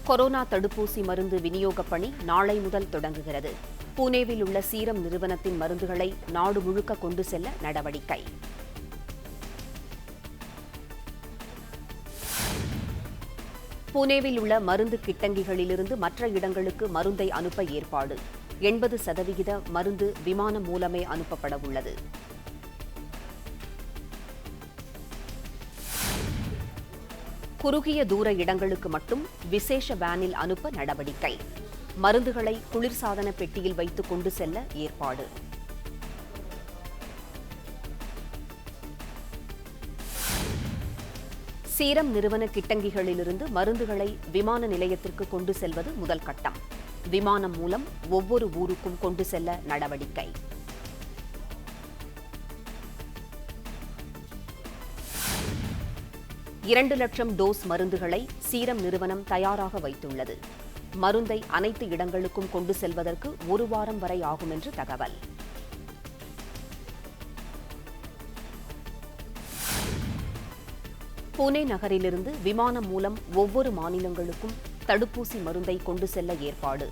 Corona தடுப்பூசி மருந்து விநியோகப் பணி நாளை முதல் தொடங்குகிறது. புனேவில் உள்ள சீரம் நிறுவனத்தின் மருந்துகளை நாடு முழுக்க கொண்டு செல்ல நடவடிக்கை. புனேவில் உள்ள மருந்து கிட்டங்கிகளிலிருந்து மற்ற இடங்களுக்கு மருந்தை அனுப்ப ஏற்பாடு. 80% மருந்து விமானம் மூலமே அனுப்பப்பட உள்ளது. குறுகிய தூர இடங்களுக்கு மட்டும் விசேஷ வேனில் அனுப்ப நடவடிக்கை. மருந்துகளை குளிர்சாதன பெட்டியில் வைத்து கொண்டு செல்ல ஏற்பாடு. சீரம் நிறுவன கிட்டங்கிகளிலிருந்து மருந்துகளை விமான நிலையத்திற்கு கொண்டு செல்வது முதல் கட்டம். விமானம் மூலம் ஒவ்வொரு ஊருக்கும் கொண்டு செல்ல நடவடிக்கை. இரண்டு லட்சம் டோஸ் மருந்துகளை சீரம் நிறுவனம் தயாராக வைத்துள்ளது. மருந்தை அனைத்து இடங்களுக்கும் கொண்டு செல்வதற்கு 1 வாரம் வரை ஆகும் என்று தகவல். புனே நகரிலிருந்து விமானம் மூலம் ஒவ்வொரு மாநிலங்களுக்கும் தடுப்பூசி மருந்தை கொண்டு செல்ல ஏற்பாடு.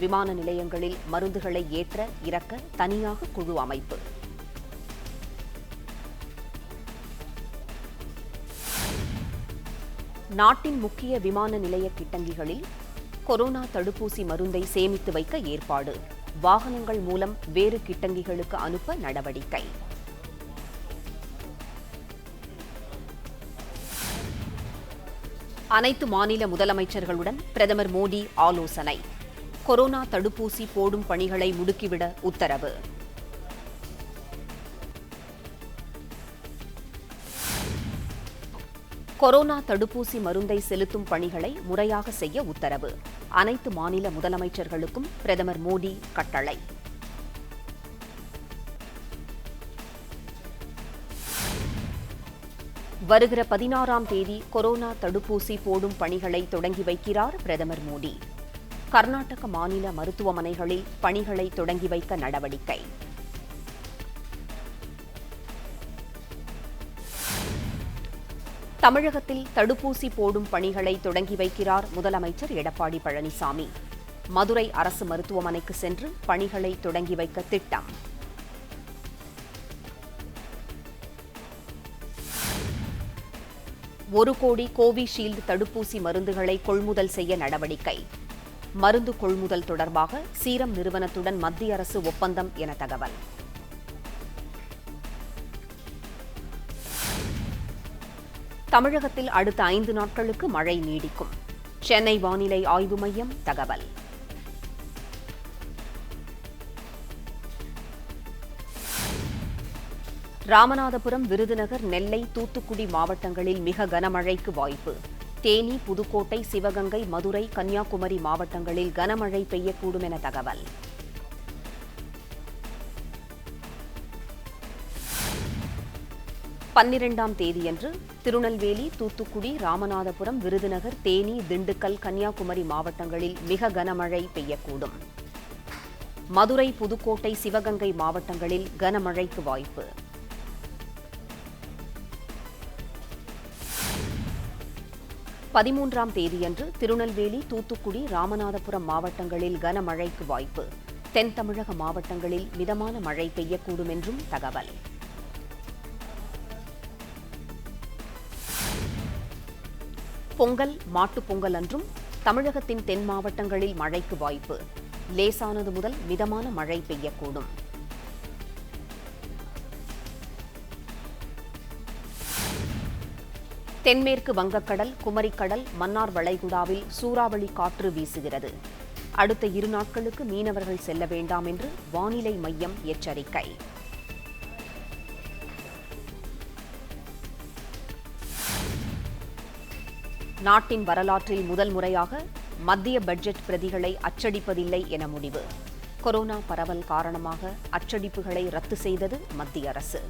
விமான நிலையங்களில் மருந்துகளை ஏற்ற இறக்க தனியாக குழு அமைப்பு. நாட்டின் முக்கிய விமான நிலைய கிட்டங்கிகளில் கொரோனா தடுப்பூசி மருந்தை சேமித்து வைக்க ஏற்பாடு. வாகனங்கள் மூலம் வேறு கிட்டங்கிகளுக்கு அனுப்ப நடவடிக்கை. அனைத்து மாநில முதலமைச்சர்களுடன் பிரதமர் மோடி ஆலோசனை. கொரோனா தடுப்பூசி போடும் பணிகளை முடுக்கிவிட உத்தரவு. கொரோனா தடுப்பூசி மருந்தை செலுத்தும் பணிகளை முறையாக செய்ய உத்தரவு. அனைத்து மாநில முதலமைச்சர்களுக்கும் பிரதமர் மோடி கட்டளை. வருகிற 16ஆம் தேதி கொரோனா தடுப்பூசி போடும் பணிகளை தொடங்கி வைக்கிறார் பிரதமர் மோடி. கர்நாடக மாநில மருத்துவமனைகளில் பணிகளை தொடங்கி வைக்க நடவடிக்கை. தமிழகத்தில் தடுப்பூசி போடும் பணிகளை தொடங்கி வைக்கிறார் முதலமைச்சர் எடப்பாடி பழனிசாமி. மதுரை அரசு மருத்துவமனைக்கு சென்று பணிகளை தொடங்கி வைக்க திட்டம். ஒரு கோடி கோவிஷீல்டு தடுப்பூசி மருந்துகளை கொள்முதல் செய்ய நடவடிக்கை. மருந்து கொள்முதல் தொடர்பாக சீரம் நிறுவனத்துடன் மத்திய அரசு ஒப்பந்தம் என தகவல். தமிழகத்தில் அடுத்த 5 நாட்களுக்கு மழை நீடிக்கும். சென்னை வானிலை ஆய்வு மையம் தகவல். ராமநாதபுரம், விருதுநகர், நெல்லை, தூத்துக்குடி மாவட்டங்களில் மிக கனமழைக்கு வாய்ப்பு. தேனி, புதுக்கோட்டை, சிவகங்கை, மதுரை, கன்னியாகுமரி மாவட்டங்களில் கனமழை பெய்யக்கூடும் என தகவல். பன்னிரண்டாம் தேதியன்று திருநெல்வேலி, தூத்துக்குடி, ராமநாதபுரம், விருதுநகர், தேனி, திண்டுக்கல், கன்னியாகுமரி மாவட்டங்களில் மிக கனமழை பெய்யக்கூடும். மதுரை, புதுக்கோட்டை, சிவகங்கை மாவட்டங்களில் கனமழைக்கு வாய்ப்பு. பதிமூன்றாம் தேதியன்று திருநெல்வேலி, தூத்துக்குடி, ராமநாதபுரம் மாவட்டங்களில் கனமழைக்கு வாய்ப்பு. தென் தமிழக மாவட்டங்களில் மிதமான மழை பெய்யக்கூடும் என்றும் தகவல். பொங்கல், மாட்டுப் பொங்கல் அன்றும் தமிழகத்தின் தென் மாவட்டங்களில் மழைக்கு வாய்ப்பு. லேசானது முதல் மிதமான மழை பெய்யக்கூடும். தென்மேற்கு வங்கக்கடல், குமரிக்கடல், மன்னார் வளைகுடாவில் சூறாவளி காற்று வீசுகிறது. அடுத்த 2 நாட்களுக்கு மீனவர்கள் செல்ல வேண்டாம் என்று வானிலை மையம் எச்சரிக்கை. நாட்டின் வரலாற்றில் முதல் முறையாக மத்திய பட்ஜெட் பிரதிகளை அச்சடிப்பதில்லை என முடிவு. கொரோனா பரவல் காரணமாக அச்சடிப்புகளை ரத்து செய்தது மத்திய அரசு.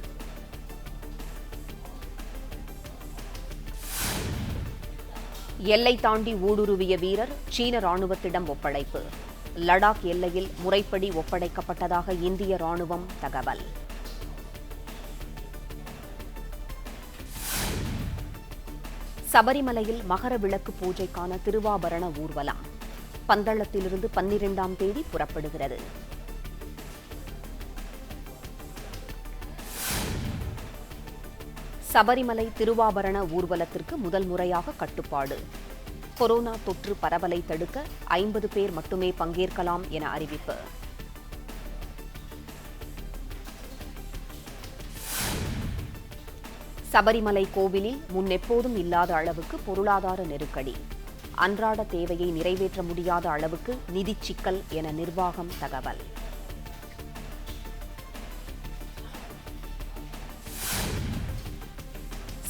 எல்லை தாண்டி ஊடுருவிய வீரர் சீன ராணுவத்திடம் ஒப்படைப்பு. லடாக் எல்லையில் முறைப்படி ஒப்படைக்கப்பட்டதாக இந்திய ராணுவம் தகவல். சபரிமலையில் மகர விளக்கு பூஜைக்கான திருவாபரண ஊர்வலம் பந்தளத்திலிருந்து 12ஆம் தேதி புறப்படுகிறது. சபரிமலை திருவாபரண ஊர்வலத்திற்கு முதல் முறையாக கட்டுப்பாடு. கொரோனா தொற்று பரவலை தடுக்க 50 பேர் மட்டுமே பங்கேற்கலாம் என அறிவிப்பு. சபரிமலை கோவிலில் முன்னெப்போதும் இல்லாத அளவுக்கு பொருளாதார நெருக்கடி. அன்றாட தேவையை நிறைவேற்ற முடியாத அளவுக்கு நிதிச் சிக்கல் என நிர்வாகம் தகவல்.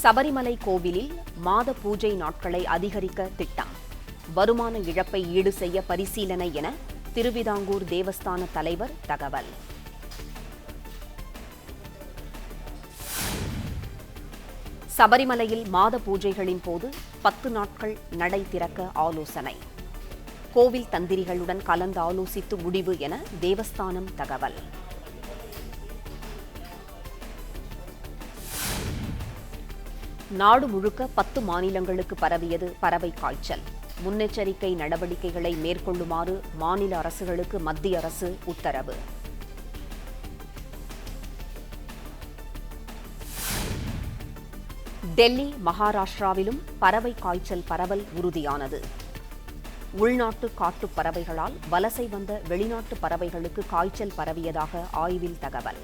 சபரிமலை கோவிலில் மாத பூஜை நாட்களை அதிகரிக்க திட்டம். வருமான இழப்பை ஈடு செய்ய பரிசீலனை என திருவிதாங்கூர் தேவஸ்தான தலைவர் தகவல். சபரிமலையில் மாத பூஜைகளின் போது 10 நாட்கள் நடை திறக்க ஆலோசனை. கோவில் தந்திரிகளுடன் கலந்து ஆலோசித்து முடிவு என தேவஸ்தானம் தகவல். நாடு முழுக்க 10 மாநிலங்களுக்கு பரவியது பறவை காய்ச்சல். முன்னெச்சரிக்கை நடவடிக்கைகளை மேற்கொள்ளுமாறு மாநில அரசுகளுக்கு மத்திய அரசு உத்தரவு. டெல்லி, மகாராஷ்டிராவிலும் பறவை காய்ச்சல் பரவல் உறுதியானது. உள்நாட்டு காட்டுப் பறவைகளால் வலசை வந்த வெளிநாட்டு பறவைகளுக்கு காய்ச்சல் பரவியதாக ஆய்வில் தகவல்.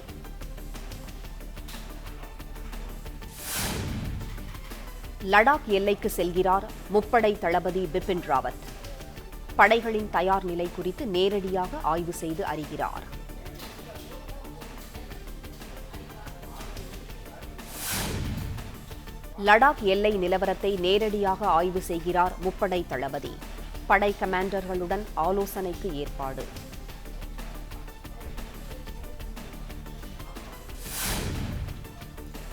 லடாக் எல்லைக்கு செல்கிறார் முப்படை தளபதி பிபின் ராவத். படைகளின் தயார் நிலை குறித்து நேரடியாக ஆய்வு செய்து அறிகிறார். லடாக் எல்லை நிலவரத்தை நேரடியாக ஆய்வு செய்கிறார் முப்படை தளபதி. படை கமாண்டர்களுடன் ஆலோசனைக்கு ஏற்பாடு.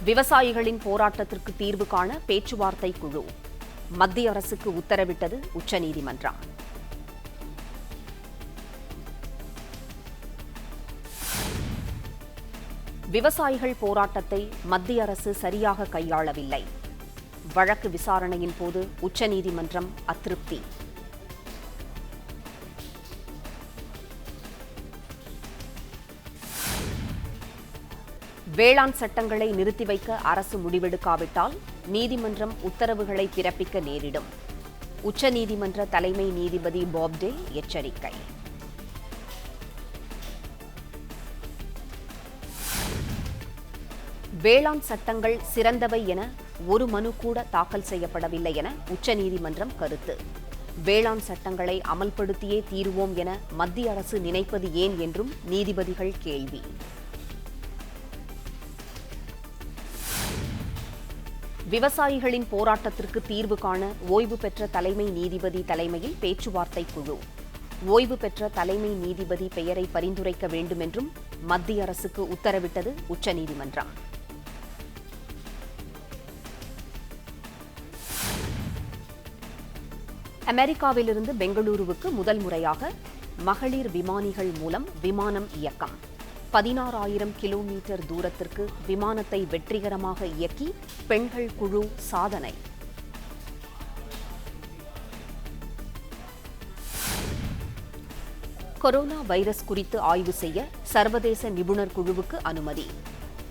விவசாயிகளின் போராட்டத்திற்கு தீர்வு காண பேச்சுவார்த்தை குழு. மத்திய அரசுக்கு உத்தரவிட்டது உச்சநீதிமன்றம். விவசாயிகள் போராட்டத்தை மத்திய அரசு சரியாக கையாளவில்லை. வழக்கு விசாரணையின் போது உச்சநீதிமன்றம் அதிருப்தி. வேளாண் சட்டங்களை நிறுத்தி வைக்க அரசு முடிவெடுக்காவிட்டால் நீதிமன்றம் உத்தரவுகளை பிறப்பிக்க நேரிடும். உச்சநீதிமன்ற தலைமை நீதிபதி பாப்டே எச்சரிக்கை. வேளாண் சட்டங்கள் சிறந்தவை என ஒரு மனு கூட தாக்கல் செய்யப்படவில்லை என உச்சநீதிமன்றம் கருத்து. வேளாண் சட்டங்களை அமல்படுத்தியே தீருவோம் என மத்திய அரசு நினைப்பது ஏன் என்றும் நீதிபதிகள் கேள்வி. விவசாயிகளின் போராட்டத்திற்கு தீர்வு காண ஓய்வு பெற்ற தலைமை நீதிபதி தலைமையில் பேச்சுவார்த்தை குழு. ஓய்வு பெற்ற தலைமை நீதிபதி பெயரை பரிந்துரைக்க வேண்டும் என்றும் மத்திய அரசுக்கு உத்தரவிட்டது உச்சநீதிமன்றம். அமெரிக்காவிலிருந்து பெங்களூருவுக்கு முதல் முறையாக மகளிர் விமானிகள் மூலம் விமானம் இயக்கம். 16,000 கிலோமீட்டர் தூரத்திற்கு விமானத்தை வெற்றிகரமாக இயக்கி பெண்கள் குழு சாதனை. கொரோனா வைரஸ் குறித்து ஆய்வு செய்ய சர்வதேச நிபுணர் குழுவுக்கு அனுமதி.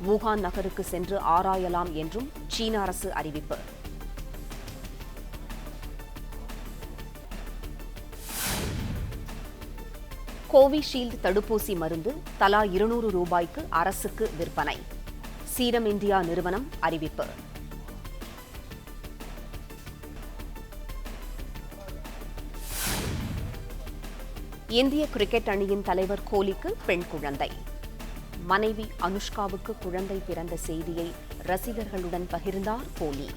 வூகான் நகருக்கு சென்று ஆராயலாம் என்றும் சீன அரசு அறிவிப்பு. கோவிஷீல்டு தடுப்பூசி மருந்து தலா 200 ரூபாய்க்கு அரசுக்கு விற்பனை. சீரம் இந்தியா நிறுவனம் அறிவிப்பு. இந்திய கிரிக்கெட் அணியின் தலைவர் கோலிக்கு பெண் குழந்தை. மனைவி அனுஷ்காவுக்கு குழந்தை பிறந்த செய்தியை ரசிகர்களுடன் பகிர்ந்தார் கோலி.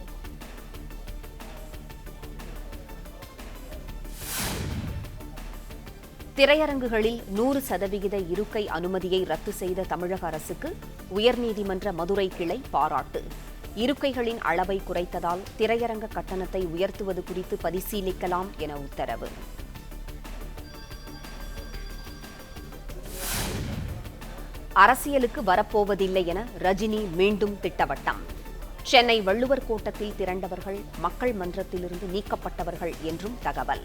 திரையரங்குகளில் 100% இருக்கை அனுமதியை ரத்து செய்த தமிழக அரசுக்கு உயர்நீதிமன்ற மதுரை கிளை பாராட்டு. இருக்கைகளின் அளவை குறைத்ததால் திரையரங்க கட்டணத்தை உயர்த்துவது குறித்து பரிசீலிக்கலாம் என உத்தரவு. அரசியலுக்கு வரப்போவதில்லை என ரஜினி மீண்டும் திட்டவட்டம். சென்னை வள்ளுவர் கோட்டத்தில் திரண்டவர்கள் மக்கள் மன்றத்திலிருந்து நீக்கப்பட்டவர்கள் என்றும் தகவல்.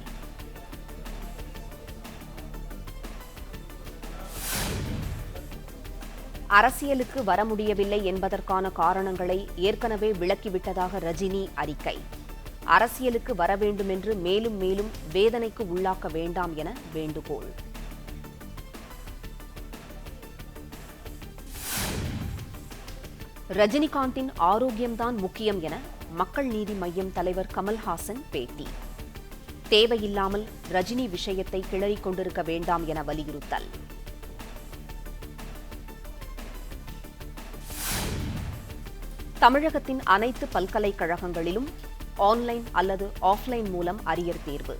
அரசியலுக்கு வர முடியவில்லை என்பதற்கான காரணங்களை ஏற்கனவே விளக்கிவிட்டதாக ரஜினி அறிக்கை. அரசியலுக்கு வர வேண்டும் என்று மேலும் மேலும் வேதனைக்கு உள்ளாக்க வேண்டாம் என வேண்டுகோள். ரஜினிகாந்தின் ஆரோக்கியம்தான் முக்கியம் என மக்கள் நீதி மய்யம் தலைவர் கமல்ஹாசன் பேட்டி. தேவையில்லாமல் ரஜினி விஷயத்தை கிளறிக் கொண்டிருக்க வேண்டாம் என வலியுறுத்தல். தமிழகத்தின் அனைத்து பல்கலைக்கழகங்களிலும் ஆன்லைன் அல்லது ஆஃப்லைன் மூலம் அரியர் தேர்வு.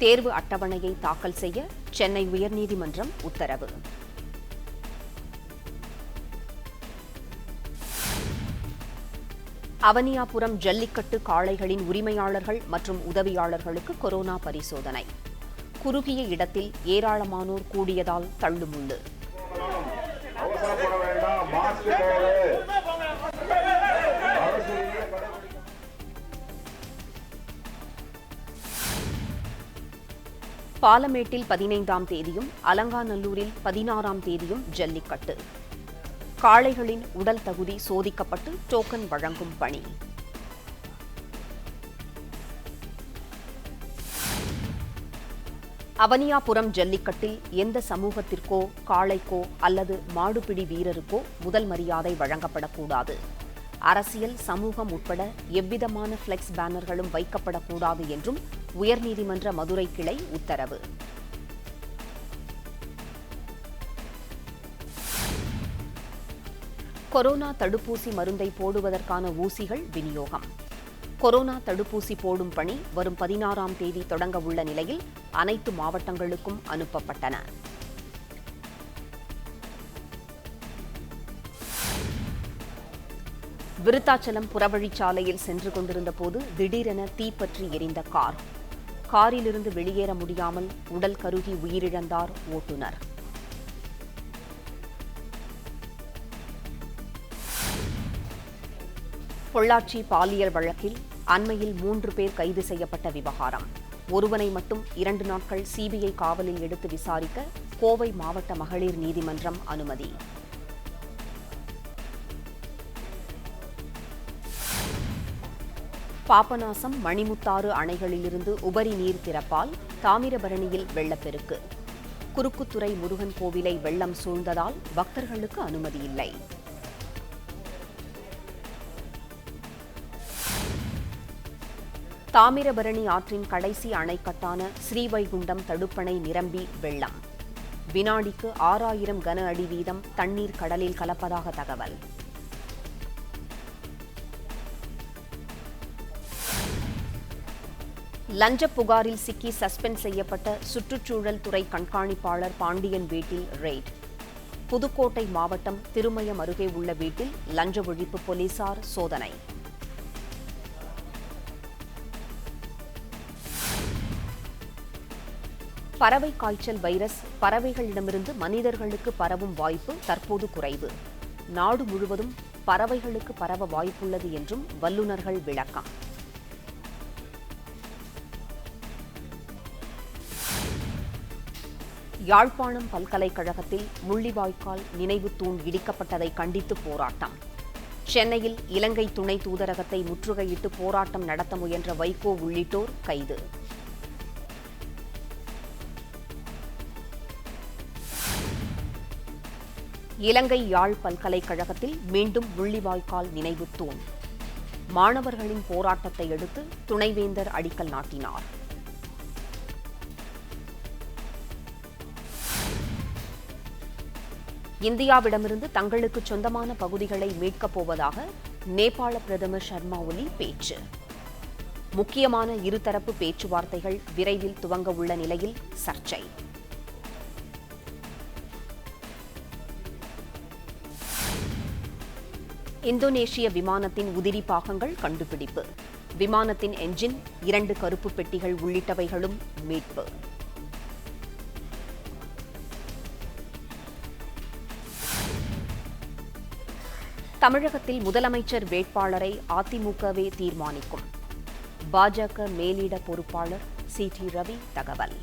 தேர்வு அட்டவணையை தாக்கல் செய்ய சென்னை உயர்நீதிமன்றம் உத்தரவு. அவனியாபுரம் ஜல்லிக்கட்டு காளைகளின் உரிமையாளர்கள் மற்றும் உதவியாளர்களுக்கு கொரோனா பரிசோதனை. குறுகிய இடத்தில் ஏராளமானோர் கூடியதால் தள்ளுமுள்ளு. பாலமேட்டில் 15ஆம் தேதியும் அலங்காநல்லூரில் 16ஆம் தேதியும் ஜல்லிக்கட்டு. காளைகளின் உடல் தகுதி சோதிக்கப்பட்டு டோக்கன் வழங்கும் பணி. அவனியாபுரம் ஜல்லிக்கட்டில் எந்த சமூகத்திற்கோ காளைக்கோ அல்லது மாடுபிடி வீரருக்கோ முதல் மரியாதை வழங்கப்படக்கூடாது. அரசியல், சமூகம் உட்பட எவ்விதமான பிளெக்ஸ் பேனர்களும் வைக்கப்படக்கூடாது என்றும் உயர்நீதிமன்ற மதுரை கிளை உத்தரவு. கொரோனா தடுப்பூசி மருந்தை போடுவதற்கான ஊசிகள் விநியோகம். கொரோனா தடுப்பூசி போடும் பணி வரும் 16ஆம் தேதி தொடங்க உள்ள நிலையில் அனைத்து மாவட்டங்களுக்கும் அனுப்பப்பட்டன. விருத்தாச்சலம் புறவழிச்சாலையில் சென்று கொண்டிருந்த போது திடீரென தீப்பற்றி எரிந்த கார். காரிலிருந்து வெளியேற முடியாமல் உடல் கருகி உயிரிழந்தார் ஓட்டுநர். பொள்ளாச்சி பாலியல் வழக்கில் அண்மையில் 3 பேர் கைது செய்யப்பட்ட விவகாரம். ஒருவனை மட்டும் 2 நாட்கள் சிபிஐ காவலில் எடுத்து விசாரிக்க கோவை மாவட்ட மகளிர் நீதிமன்றம் அனுமதி. பாபநாசம், மணிமுத்தாறு அணைகளிலிருந்து உபரி நீர் திறப்பால் தாமிரபரணியில் வெள்ளப்பெருக்கு. குறுக்குத்துறை முருகன் கோவிலை வெள்ளம் சூழ்ந்ததால் பக்தர்களுக்கு அனுமதி இல்லை. தாமிரபரணி ஆற்றின் கடைசி அணைக்கட்டான ஸ்ரீவைகுண்டம் தடுப்பணை நிரம்பி வெள்ளம். வினாடிக்கு 6000 கன அடி வீதம் தண்ணீர் கடலில் கலப்பதாக தகவல். லஞ்ச புகாரில் சிக்கி சஸ்பெண்ட் செய்யப்பட்ட சுற்றுச்சூழல் துறை கண்காணிப்பாளர் பாண்டியன் வீட்டில் ரெய்ட். புதுக்கோட்டை மாவட்டம் திருமயம் அருகே உள்ள வீட்டில் லஞ்ச ஒழிப்பு போலீசார் சோதனை. பறவை காய்ச்சல் வைரஸ் பறவைகளிடமிருந்து மனிதர்களுக்கு பரவும் வாய்ப்பு தற்போது குறைவு. நாடு முழுவதும் பறவைகளுக்கு பரவ வாய்ப்புள்ளது என்றும் வல்லுநர்கள் விளக்கம். யாழ்ப்பாணம் பல்கலைக்கழகத்தில் முள்ளிவாய்க்கால் நினைவு தூண் இடிக்கப்பட்டதை கண்டித்து போராட்டம். சென்னையில் இலங்கை துணை தூதரகத்தை முற்றுகையிட்டு போராட்டம் நடத்த முயன்ற வைகோ உள்ளிட்டோர் கைது. இலங்கை யாழ் பல்கலைக்கழகத்தில் மீண்டும் முள்ளிவாய்க்கால் நினைவு தூண். மாணவர்களின் போராட்டத்தை அடுத்து துணைவேந்தர் அடிக்கல் நாட்டினார். இந்தியாவிடமிருந்து தங்களுக்கு சொந்தமான பகுதிகளை மீட்கப் போவதாக நேபாள பிரதமர் சர்மா ஒலி பேச்சு. முக்கியமான இருதரப்பு பேச்சுவார்த்தைகள் விரைவில் துவங்க உள்ள நிலையில் சர்ச்சை. இந்தோனேஷிய விமானத்தின் உதிரி பாகங்கள் கண்டுபிடிப்பு. விமானத்தின் என்ஜின், 2 கருப்பு பெட்டிகள் உள்ளிட்டவைகளும் மீட்பு. தமிழகத்தில் முதலமைச்சர் வேட்பாளரை அதிமுகவே தீர்மானிக்கும். பாஜக மேலிட பொறுப்பாளர் சி.டி. ரவி தகவல்.